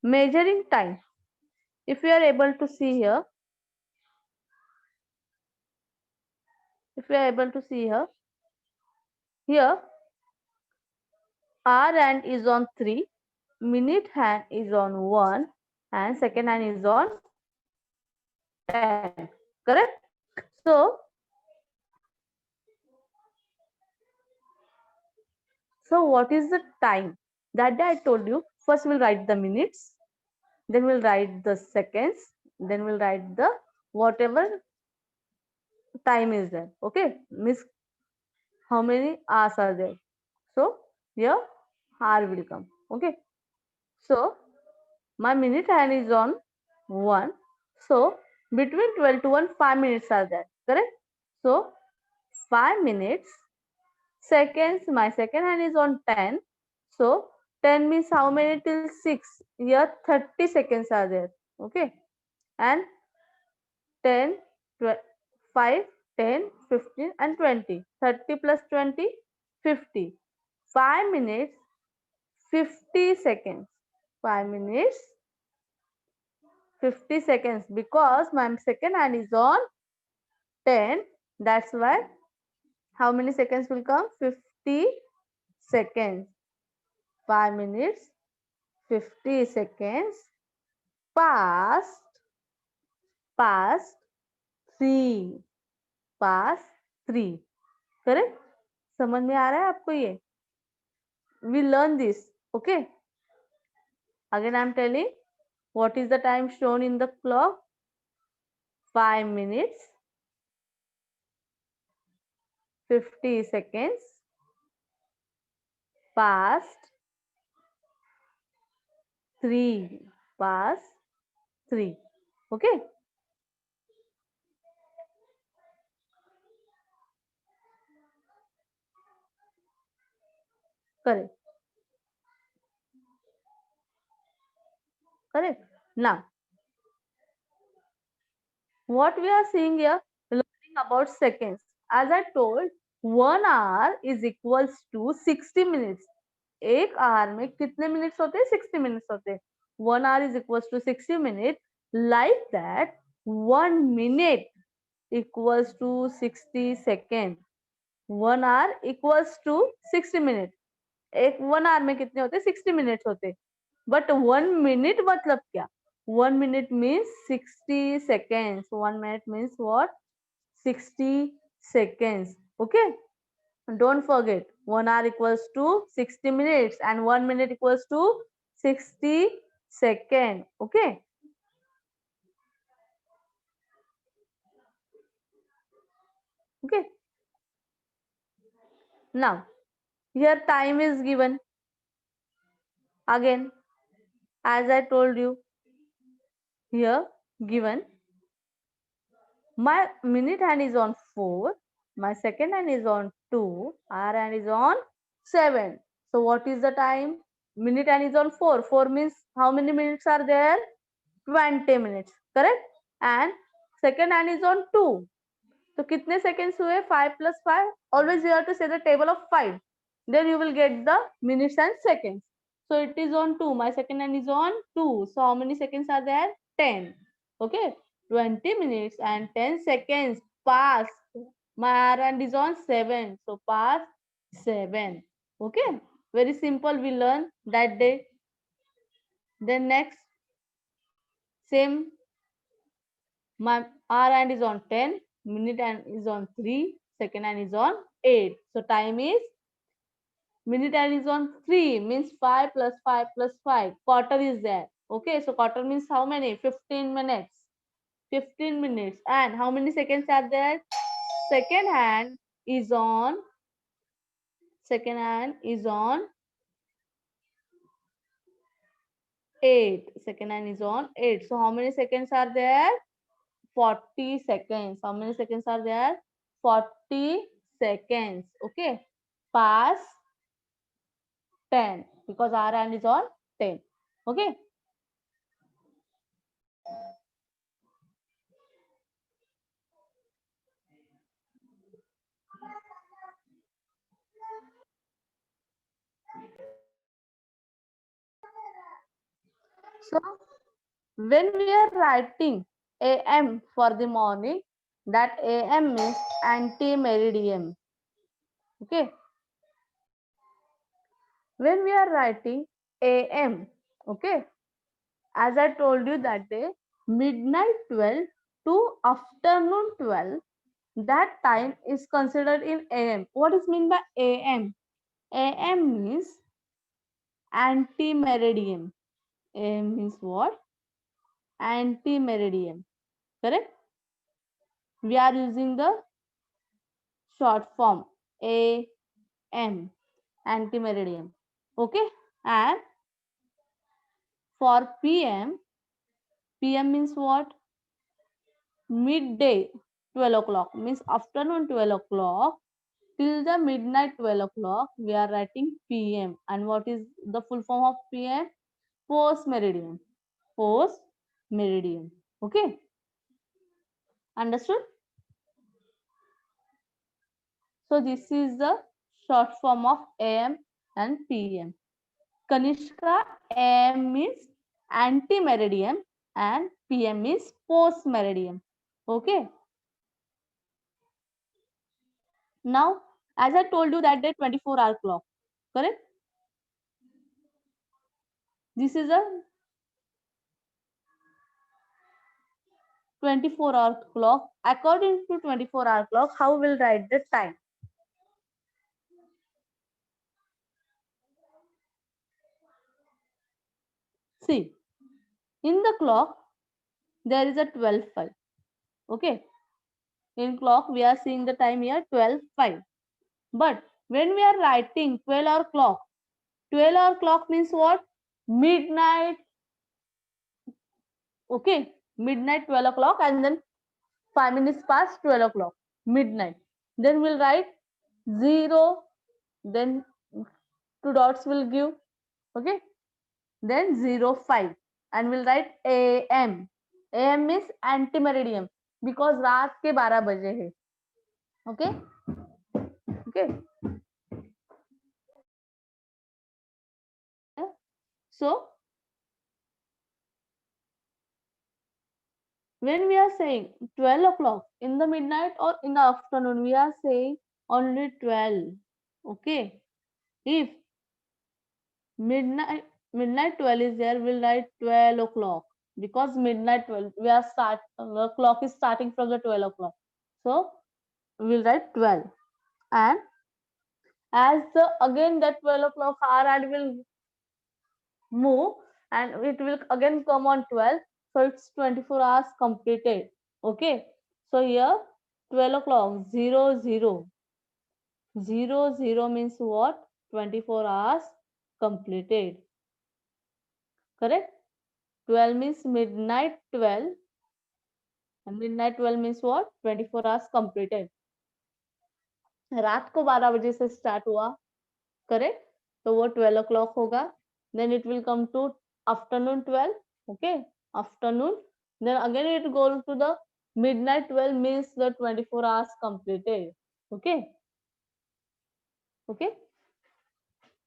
measuring time. If you are able to see here, here hour hand is on 3, minute hand is on 1, and second hand is on 10. Correct? So what is the time? That day I told you, first we'll write the minutes, then we'll write the seconds, then we'll write the whatever time is there. Okay? Means how many hours are there. So here hour will come. Okay? So my minute hand is on 1. So between 12 to 1, 5 minutes are there. Correct? So 5 minutes. Seconds, my second hand is on 10. So 10 means how many till 6? Here 30 seconds are there. Okay? And 10, 5, 10, 15 and 20. 30 plus 20, 50. 5 minutes, 50 seconds. 5 minutes, 50 seconds, because my second hand is on 10. That's why how many seconds will come? 50 seconds. 5 minutes, 50 seconds past 3. past 3. Correct? समझ में आ रहा है आपको ये? We learn this. Okay? Again I am telling what is the time shown in the clock. 5 minutes, 50 seconds past 3. past 3. Okay? Correct. Correct. Now, what we are seeing here, learning about seconds. As I told, 1 hour is equals to 60 minutes. एक our में कितने minutes होते हैं? 60 minutes होते हैं. 1 hour is equals to 60 minutes. Like that, 1 minute equals to 60 seconds. 1 hour equals to 60 minutes. एक 1 hour में कितने होते हैं? 60 minutes होते हैं. But 1 minute मतलब क्या? 1 minute means 60 seconds. 1 minute means what? 60 seconds. Okay? Don't forget, 1 hour equals to 60 minutes and 1 minute equals to 60 seconds. Okay? Okay? Now, here time is given. Again, as I told you, here given, my minute hand is on 4, my second hand is on 2, hour hand is on 7. So what is the time? Minute hand is on 4. 4 means how many minutes are there? 20 minutes. Correct? And second hand is on 2. So कितने seconds हुए? 5 plus 5. Always you have to say the table of 5. Then you will get the minutes and seconds. So it is on 2. My second hand is on 2. So how many seconds are there? 10. Okay. 20 minutes and 10 seconds pass. My hour hand is on 7. So pass 7. Okay. Very simple. We learn that day. Then next, same. My hour hand is on 10. Minute hand is on 3. Second hand is on 8. So time is, minute hand is on 3 means 5 plus 5 plus 5. Quarter is there. Okay, so quarter means how many? 15 minutes. 15 minutes. And how many seconds are there? Second hand is on 8. Second hand is on 8. So how many seconds are there? 40 seconds. How many seconds are there? 40 seconds. Okay. Pass 10 because our hand is on 10. Okay. So when we are writing AM for the morning, that AM means anti-meridian. Okay. When we are writing AM, okay, as I told you that day, midnight 12 to afternoon 12, that time is considered in AM. What is mean by AM? AM means anti-meridian. AM means what? Anti-meridian. Correct? We are using the short form AM, anti-meridian. Okay? And for PM, PM means what? Midday 12 o'clock means afternoon 12 o'clock till the midnight 12 o'clock. We are writing PM. And what is the full form of PM? Post meridian. Post meridian. Okay? Understood? So this is the short form of AM and PM. Kanishka, AM means anti-meridian and PM means post-meridian. Okay. Now, as I told you that day 24-hour clock, correct? This is a 24-hour clock. According to 24-hour clock, how will write the time? See, in the clock, there is a 12:05. Okay. In clock, we are seeing the time here 12:05. But when we are writing 12-hour clock, 12-hour clock means what? Midnight. Okay. Midnight 12 o'clock and then 5 minutes past 12 o'clock. Midnight. Then we'll write 0. Then two dots will give. Okay. Then 05. And we'll write AM. AM means anti-meridian. Because रात के 12 बजे है. Okay. Okay. So when we are saying 12 o'clock in the midnight or in the afternoon, we are saying only 12. Okay. If midnight 12 is there, we'll write 12 o'clock because midnight 12 we are the clock is starting from the 12 o'clock. So we'll write 12. And as the again that 12 o'clock hour and will move and it will again come on 12, so it's 24 hours completed. Okay, so here 12 o'clock 00 00 means what? 24 hours completed. Correct? 12 means midnight 12 and midnight 12 means what? 24 hours completed. रात को 12 बजे से start हुआ, correct, तो वो 12 o'clock होगा. Then it will come to afternoon 12. Okay, afternoon. Then again it goes to the midnight 12 means the 24 hours completed. Okay. Okay.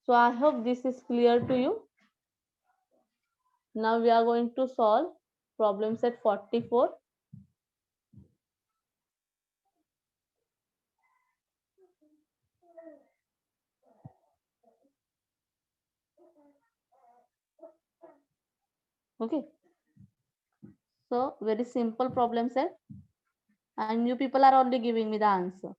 So I hope this is clear to you. Now we are going to solve problem set 44. Okay. So very simple problem set. And you people are already giving me the answer.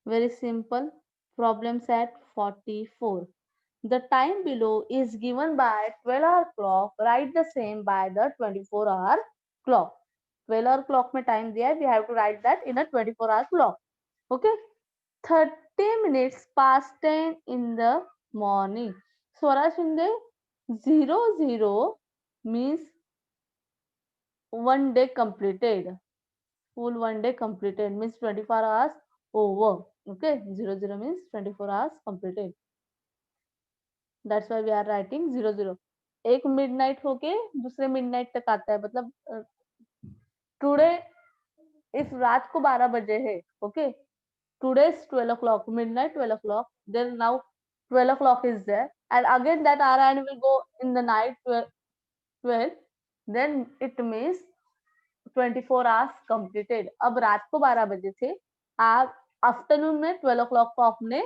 Very simple. Problem set 44. The time below is given by 12-hour clock. Write the same by the 24-hour clock. 12-hour clock में time दिया है. We have to write that in a 24-hour clock. Okay. 30 minutes past 10 in the morning. Swara Shinde, 00 means 1 day completed. Full 1 day completed means 24 hours over. Okay. 00 means 24 hours completed. That's why we are writing 00. एक midnight होके दूसरे midnight तक आता है, मतलब today if रात को 12 बजे है, okay, today's 12 o'clock, midnight 12 o'clock, then now 12 o'clock is there, and again that RN will go in the night 12, then it means 24 hours completed. अब रात को 12 बजे थे, आप आफ्टरनून में 12 o'clock को आपने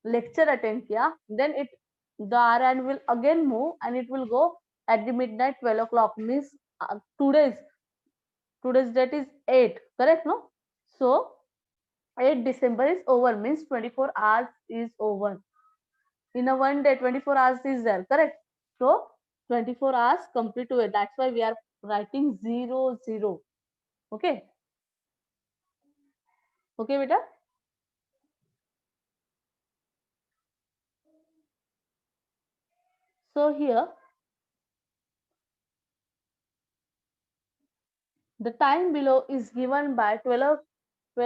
लेक्चर अटेंड किया, then it the RN will again move and it will go at the midnight 12 o'clock, means today's date is 8, correct? No, so 8 December is over, means 24 hours is over. In a one day 24 hours is there, correct? So 24 hours complete to it, that's why we are writing 00. Okay, okay beta. So here the time below is given by 12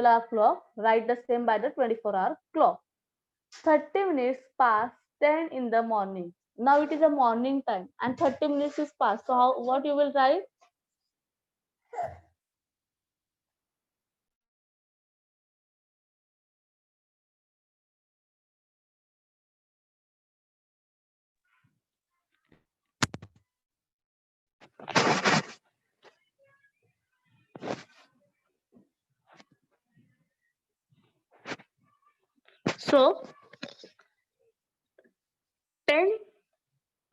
hour clock, write the same by the 24-hour clock. 30 minutes past 10 in the morning. Now it is a morning time and 30 minutes is past, so how, what you will write? So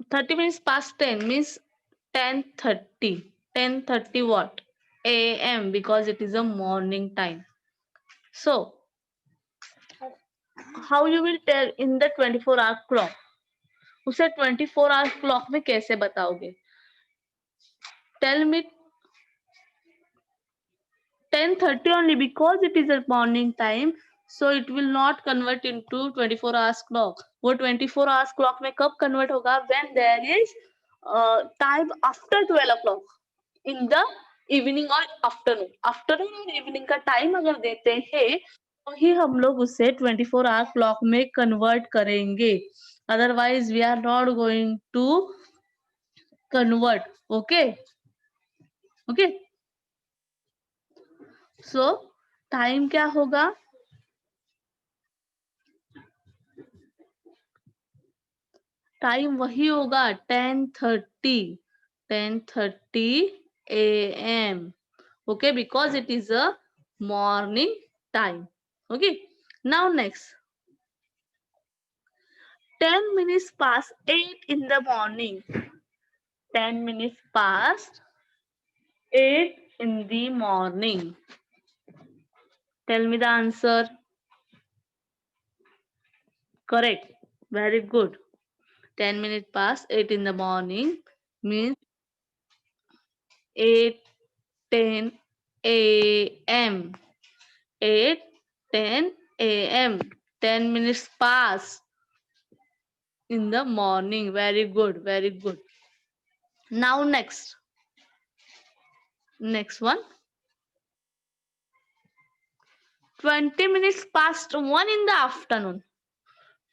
30 minutes past 10 means 10:30. 10:30 what? AM, because it is a morning time. So how you will tell in the 24-hour clock? उसे 24-hour clock में कैसे बताओगे? Tell me 10:30 only, because it is a morning time, so it will not convert into 24 hours clock. वो 24 hours clock में कब convert होगा? When there is time after 12 o'clock in the evening or afternoon. Afternoon और evening का time अगर देते हैं तो ही हम लोग उसे 24 hour clock में convert करेंगे. Otherwise we are not going to convert. Okay, okay. So time क्या होगा? टाइम वही होगा 10:30 AM. Okay, because it is a morning time. Okay, now next 10 minutes past 8 in the morning. 10 minutes past 8 in the morning. Tell me the answer. Correct, very good. 10 minutes past 8 in the morning means 8:10 AM. 8:10 AM. 10 minutes past in the morning. Very good, very good. Now next one. 20 minutes past 1 in the afternoon.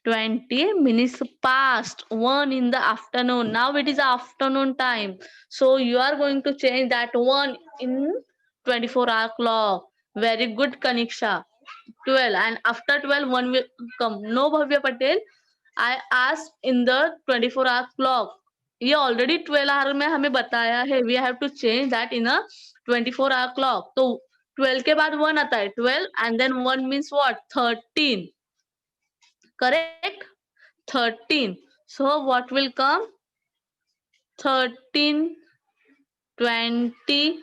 20 minutes past 1 in the afternoon. Now it is afternoon time, so you are going to change that 1 in 24-hour clock. Very good, Kaniksha. 12, and after 12 1 will come. No, Bhavya Patel, I asked in the 24-hour clock. ये already 12 hour में हमें बताया है. We have to change that in a 24 hour clock. तो 12 के बाद 1 आता है. 12 and then 1 means what? 13. Correct? 13. So what will come? 13:20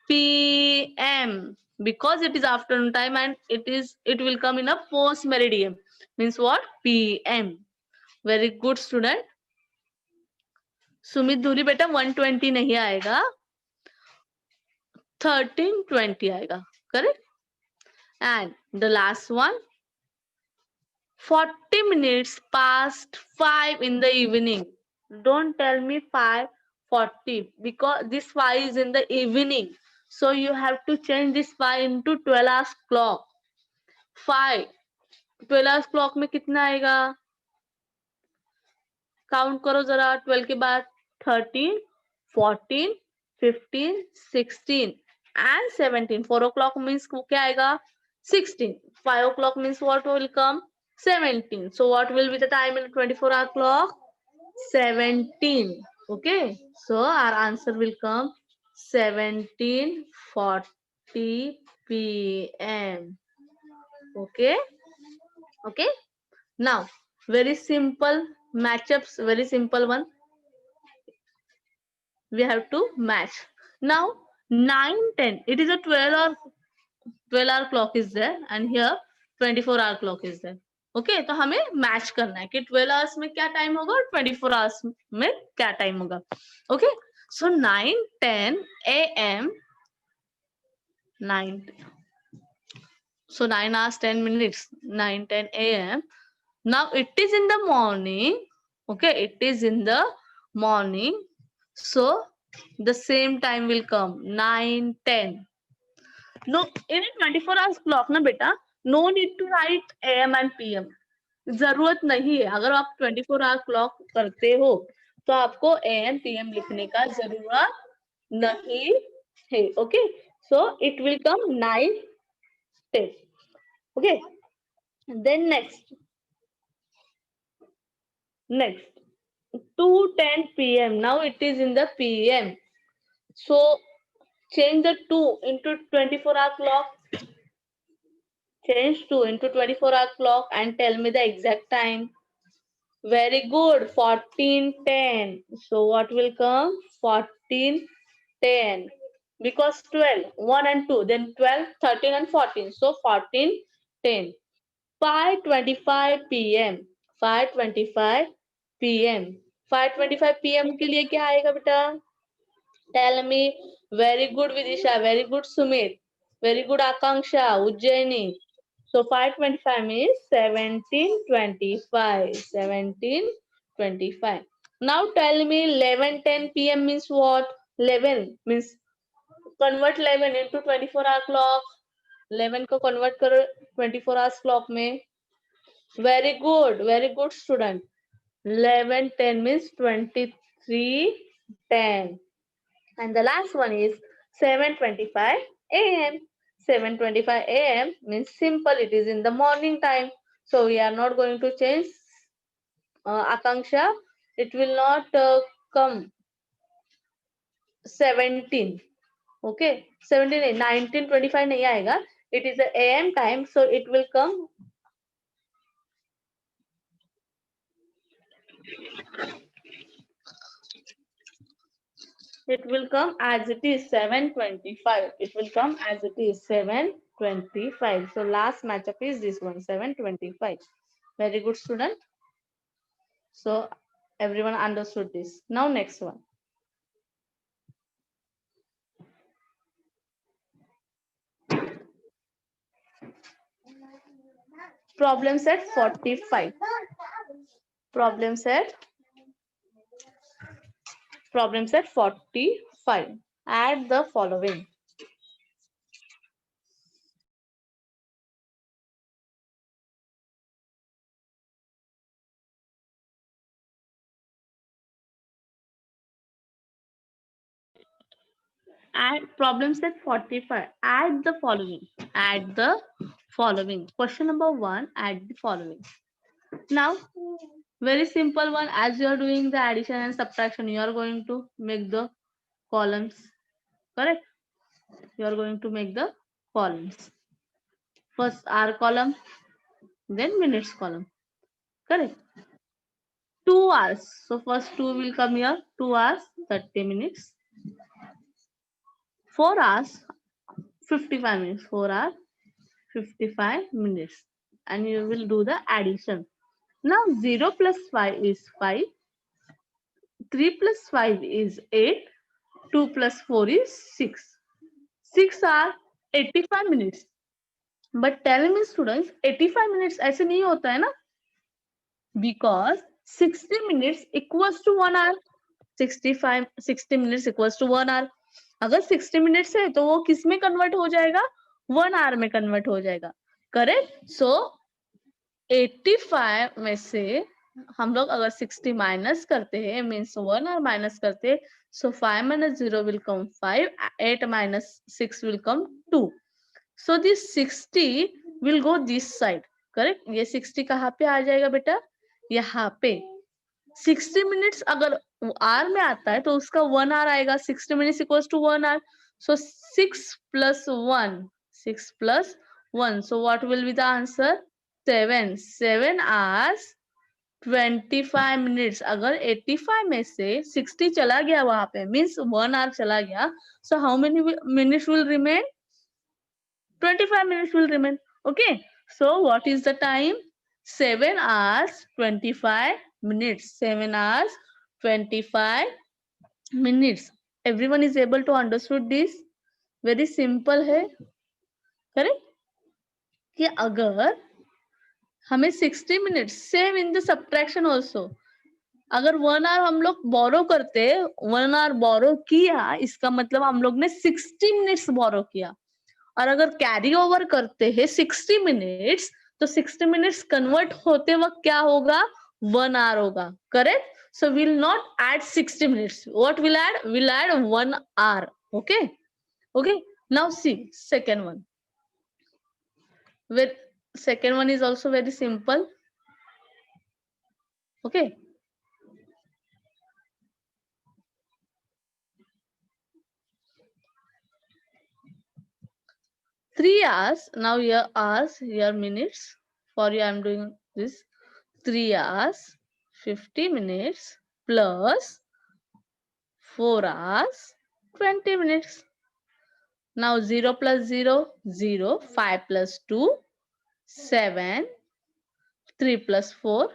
PM, because it is afternoon time and it will come in a post meridian, means what? PM. Very good, student. Sumit धूरी बेटा 120 नहीं आएगा, 13:20 आएगा. Correct? And the last one, 40 minutes past 5 in the evening. Don't tell me 5:40, because this 5 is in the evening, so you have to change this 5 into 12 hours clock. 5 12 hours clock में कितना आएगा? Count करो जरा. 12 के बाद 13, 14, 15, 16 and 17. 4 o'clock means क्या आएगा? 16. 5 o'clock means what will come? 17. So what will be the time in 24-hour clock? 17. Okay. So our answer will come 17:40 p.m. Okay. Okay. Now, very simple matchups, very simple one. We have to match. Now, 9, 10. It is a 12-hour clock is there, and here 24-hour clock is there. Okay तो हमें match करना है कि 12 hours में क्या time होगा और 24 hours में क्या टाइम होगा. Okay so 9:10 a.m. 9 so 9 hours 10 minutes 9:10 a.m. Now it is in the morning. Okay, it is in the morning. So the same time will come 9:10. No, in a 24 hours clock ना बेटा, no need to write AM and PM. जरूरत नहीं है. अगर आप 24 hour clock करते हो तो आपको AM PM लिखने का जरूरत नहीं है. Okay so it will come 9:10. Okay, then next 2:10 p.m. Now it is in the PM. So change the 2 into 24-hour clock. Change 2 into 24-hour clock and tell me the exact time. Very good. 14:10. So what will come? 14:10. Because 12, 1 and 2, then 12, 13 and 14. So 14:10. 5:25 p.m. 5:25 p.m. 5:25 p.m. के लिए क्या आएगा बेटा? Tell me. Very good Vidisha. Very good Sumit. Very good Akanksha. Ujjaini. So 5:25 means 17:25. 17:25. Now tell me 11:10 p.m. means what? 11 means convert 11 into 24-hour clock. 11 को convert करो 24 hours clock में. Very good student. 11:10 means 23:10. And the last one is 7:25 a.m. 7:25 a.m. means simple. It is in the morning time. So we are not going to change Akanksha. It will not come 17. Okay. 17, 19:25 nahi aayega. It is the AM time. So it will come as it is 7:25. It will come as it is 7:25. So last matchup is this one, 7:25. Very good student. So everyone understood this. Now next one. Problem set 45. Problem set 45. Add the following. Add problem set 45. Add the following. Add the following. Question number 1. Add the following. Now, very simple one. As you are doing the addition and subtraction, you are going to make the columns. Correct? You are going to make the columns. First hour column, then minutes column. Correct? 2 hours. So first 2 will come here. 2 hours, 30 minutes. 4 hours, 55 minutes. 4 hours, 55 minutes. And you will do the addition. Now 0 plus 5 is 5. 3 plus 5 is 8. 2 plus 4 is 6. 6 are 85 minutes. But tell me students, 85 minutes ऐसे नहीं होता है ना? Because 60 minutes equals to 1 hour. 60 minutes equals to 1 hour. अगर 60 minutes है तो वो किस में कन्वर्ट हो जाएगा? 1 hour में कन्वर्ट हो जाएगा. करेक्ट? सो 85 में से हम लोग अगर 60 माइनस करते हैं मीन्स 1 hour माइनस करते हैं, so 5 minus 0 will come 5, 8 minus 6 will come 2. So this 60 will go this side. Correct. ये 60 कहाँ पे आ जाएगा बेटा, यहाँ पे। 60 मिनट्स अगर आर में आता है तो उसका 1 आवर आएगा। 60 minutes equals to 1 hour. So 6 plus 1, 6 plus 1, so what will be the answer, 7। 7 hours 25 minutes. अगर 85 में से 60 चला गया वहां पे, मीन्स 1 आवर चला गया, so how many minutes will remain, 25 minutes will remain. Okay. So what is the time? 7 hours 25 minutes. 7 hours 25 minutes. Everyone is able to understood this? Very simple है, करेक्ट। कि अगर हमें 60 minutes, same in the subtraction also, अगर 1 our हम लोग बोरो करते, 1 our बोरो किया, इसका मतलब हम लोग ने 60 मिनट्स बोरो किया। और अगर कैरी ओवर करते हैं 60 मिनट्स, तो 60 मिनट्स कन्वर्ट होते वक्त क्या होगा, 1 आवर होगा, correct. So will not add 60 minutes, what will add, will add 1 hour. Okay okay, now see second one. Second one is also very simple. Okay, 3 hours. Now here hours, here minutes. For you, I am doing this. 3 hours 50 minutes plus 4 hours 20 minutes. Now 0 plus 0, 0. 5 plus 2, 7. 3 plus 4,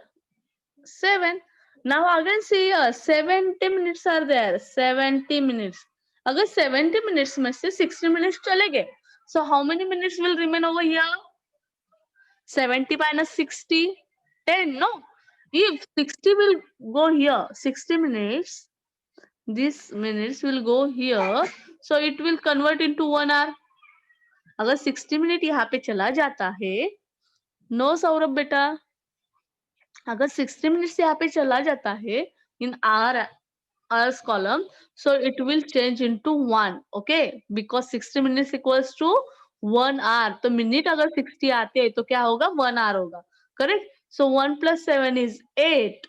7. Now again see here, 70 minutes are there. 70 minutes. अगर 70 minutes में से 60 minutes चले गए, so how many minutes will remain over here? 70 minus 60, 10, no? If 60 will go here, 60 minutes, these minutes will go here, so it will convert into 1 hour. अगर 60 minute यहाँ पे चला जाता है, नो सौरभ बेटा, अगर 60 मिनट्स यहाँ पे चला जाता है इन hours column, so it will change into 1. okay, because 60 minutes equals to 1 hour. तो मिनट अगर 60 आते हैं तो क्या होगा, 1 hour होगा, correct. so 1 plus 7 is 8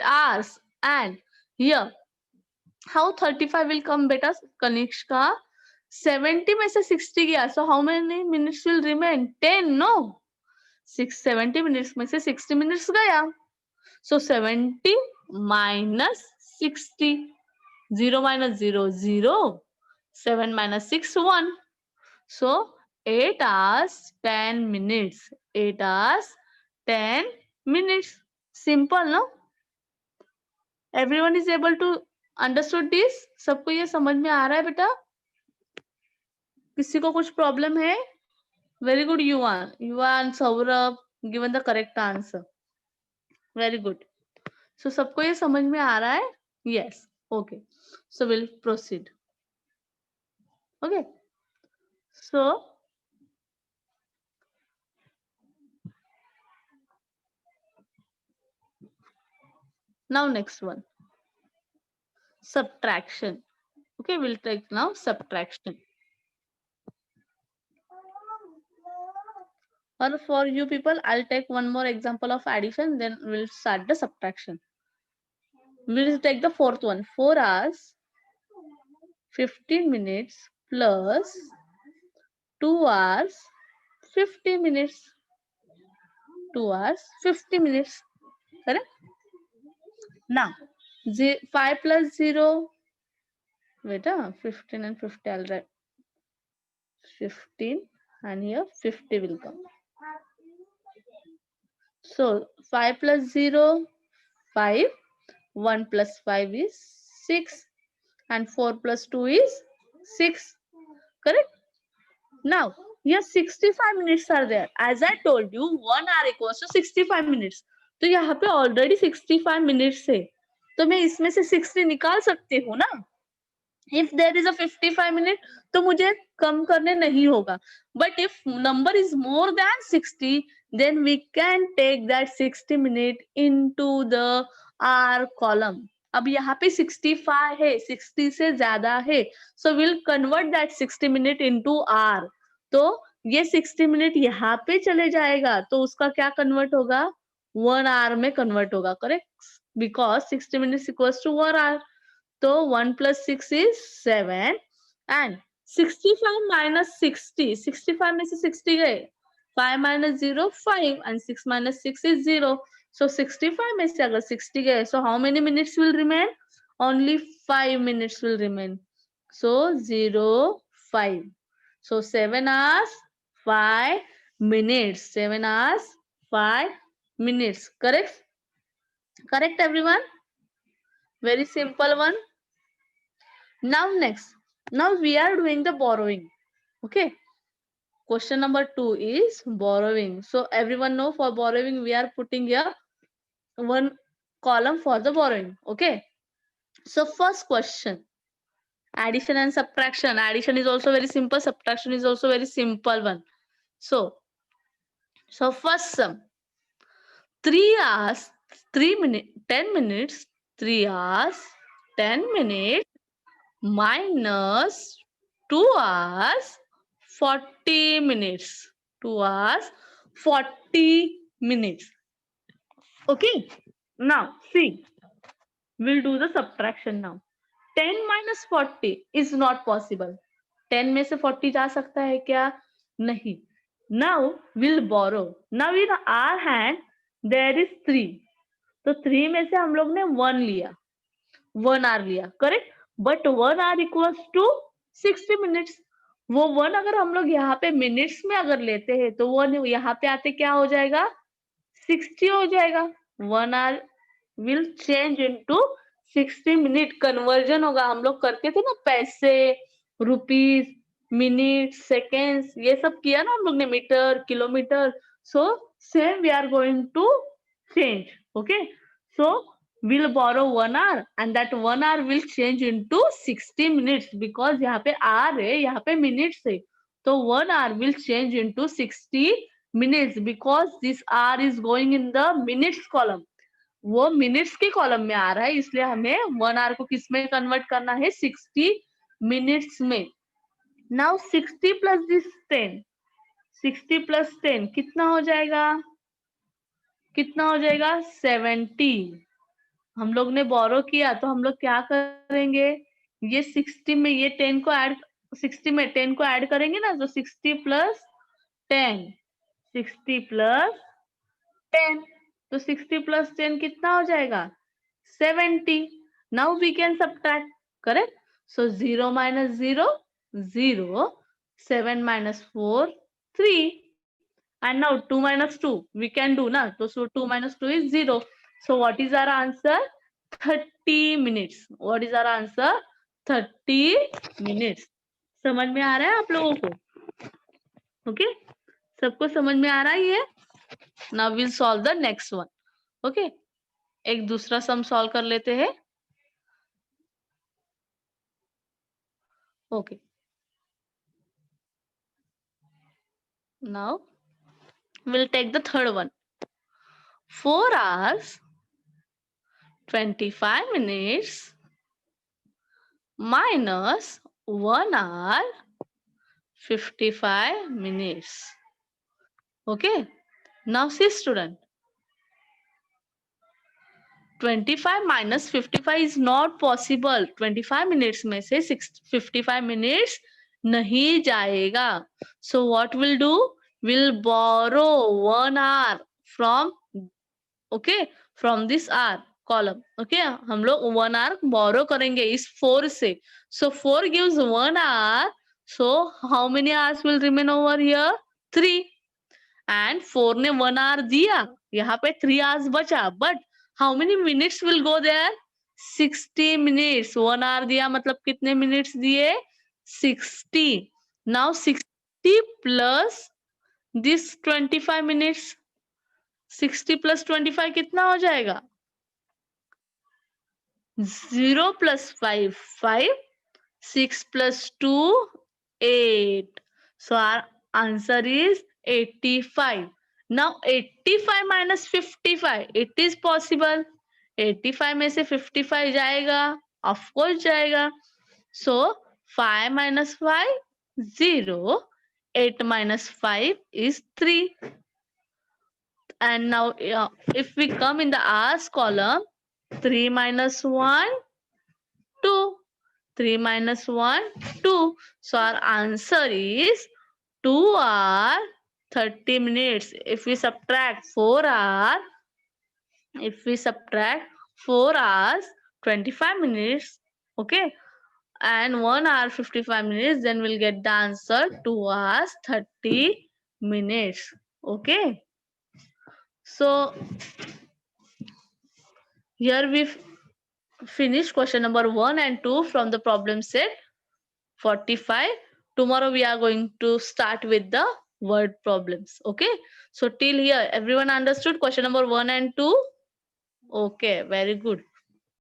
hours. and here how 35 will come बेटा, कनिष्का 70 में से 60 गया, so how many minutes will remain, 10, no? 70 minutes में से 60 minutes गया, so 70 minus 60, 0 minus 0, 0, 7 minus 6, 1. So 8 hours 10 minutes, 8 hours 10 minutes. Simple, no? Everyone is able to understood this? सबको ये समझ में आ रहा है बेटा? किसी को कुछ प्रॉब्लम है? Very good, Yuvan, Saurabh given the correct answer. Very good. So सबको ये समझ में आ रहा है? Yes. Okay. So we'll proceed. Okay. So now next one. Subtraction. Okay, we'll take now subtraction. Or for you people, I'll take one more example of addition, then we'll start the subtraction. We'll take the fourth one. 4 hours 15 minutes plus 2 hours 50 minutes. 2 hours 50 minutes. Correct? Now 5 plus 0. Wait, 15 and 50 I'll write. 15 and here 50 will come. So 5 plus 0, 5. 1 plus 5 is 6. And 4 plus 2 is 6. Correct? Now, here 65 minutes are there. As I told you, 1 hour equals to 65 minutes. तो यहाँ पे already 65 minutes है. तो मैं इसमें से 60 निकाल सकती हूँ ना? If there is a 55 minute, तो मुझे कम करने नहीं होगा. But if number is more than 60, then we can take that 60 minute into the R column. अब यहाँ पे 65 है, 60 से ज्यादा है, so we'll convert that 60 minute into R. तो ये 60 मिनट यहाँ पे चले जाएगा तो उसका क्या कन्वर्ट होगा, 1 आवर में कन्वर्ट होगा, correct? Because 60 minutes equals to 1 hour. तो 1 + 6 is 7 एंड 65 minus 60, 65 में से 60 गए, 5 minus 0 5 and 6 minus 6 is 0. So 65 में से अगर 60 गए, so how many minutes will remain? Only 5 minutes will remain. So 0 5. So 7 hours 5 minutes. 7 hours 5 minutes. Correct? Correct, everyone? Very simple one. Now next. Now we are doing the borrowing. Okay. Question number 2 is borrowing. So everyone know for borrowing we are putting here one column for the borrowing. Okay. So first question. Addition and subtraction. Addition is also very simple. Subtraction is also very simple one. So first sum. 3 hours, 3 minutes, 10 minutes, 3 hours, 10 minutes minus 2 hours, 40 minutes. 2 hours, 40 minutes. Okay. Now, see. We'll do the subtraction now. 10 minus 40 is not possible. 10 में से 40 जा सकता है क्या? नहीं. Now, we'll borrow. Now, in our hand, there is 3. तो 3 में से हम लोग ने 1 लिया. 1 hour लिया. Correct? But 1 hour equals to 60 minutes. वो 1 अगर हम लोग यहाँ पे मिनट्स में अगर लेते हैं तो वो यहाँ पे आते क्या हो जाएगा? 60 हो जाएगा. 1 hour will change into 60 minute conversion होगा. हम लोग करते थे ना पैसे, रुपीस, मिनट, सेकेंड्स, ये सब किया ना हम लोग ने, metre, kilometre. So same we are going to change. Okay. So we'll borrow 1 hour and that 1 hour will change into 60 minutes because यहाँ पे hour है, यहाँ पे minutes है. तो 1 hour will change into 60 minutes because this hour is going in the minutes column. वो minutes के column में आ रहा है, इसलिए हमें 1 आवर को किस में कन्वर्ट करना है? 60 मिनट्स में. नाउ 60 प्लस दिस 10, 60 प्लस 10 कितना हो जाएगा? कितना हो जाएगा? 70. हम लोग ने बोरो किया तो हम लोग क्या करेंगे? ये 60 में ये 10 को ऐड, 60 में 10 को ऐड करेंगे ना, तो 60 प्लस 10, 60 प्लस 10. तो 60 plus 10 कितना हो जाएगा? 70. Now we can subtract. Correct? So 0 minus 0, 0. 7 minus 4, 3. And now 2 minus 2. We can do na. So 2 minus 2 is 0. So what is our answer? 30 minutes. What is our answer? 30 minutes. समझ में आ रहा है आप लोगों को? ओके? सबको समझ में आ रहा है ये? Now we'll solve the next one. Okay. एक दूसरा सम सॉल्व कर लेते हैं. Okay. Now we'll take the third one. 4 hours 25 minutes minus 1 hour 55 minutes. Okay. Now see student. 25 minus 55 is not possible. 25 minutes में से 55 minutes नहीं जाएगा. So what we'll do? We'll borrow 1 hour from, okay, from this hour column. Okay, हम लोग 1 hour borrow करेंगे इस 4 से. So 4 gives 1 hour. So how many hours will remain over here? 3. And 4 ने 1 hour दिया, यहाँ पे 3 hours बचा. But how many minutes will go there? 60 minutes. 1 hour दिया मतलब कितने minutes दिए? 60. Now 60 plus this 25 minutes. 60 plus 25 कितना हो जाएगा? 0 plus 5, 5. 6 plus 2, 8. So our answer is 85. Now 85 minus 55, it is possible. 85 में से 55 जाएगा, of course जाएगा. So 5 minus 5, 0. 8 minus 5 is 3. And now if we come in the hours column, 3 minus 1, 2. 3 minus 1, 2. So our answer is 2 hour 30 minutes. If we subtract 4 hours, 4 hours 25 minutes, okay, and 1 hour 55 minutes, then we'll get the answer 2 hours 30 minutes. Okay. So here we've finished question number 1 and 2 from the problem set 45. Tomorrow we are going to start with the word problems. Okay. So till here, everyone understood question number 1 and 2? Okay, very good.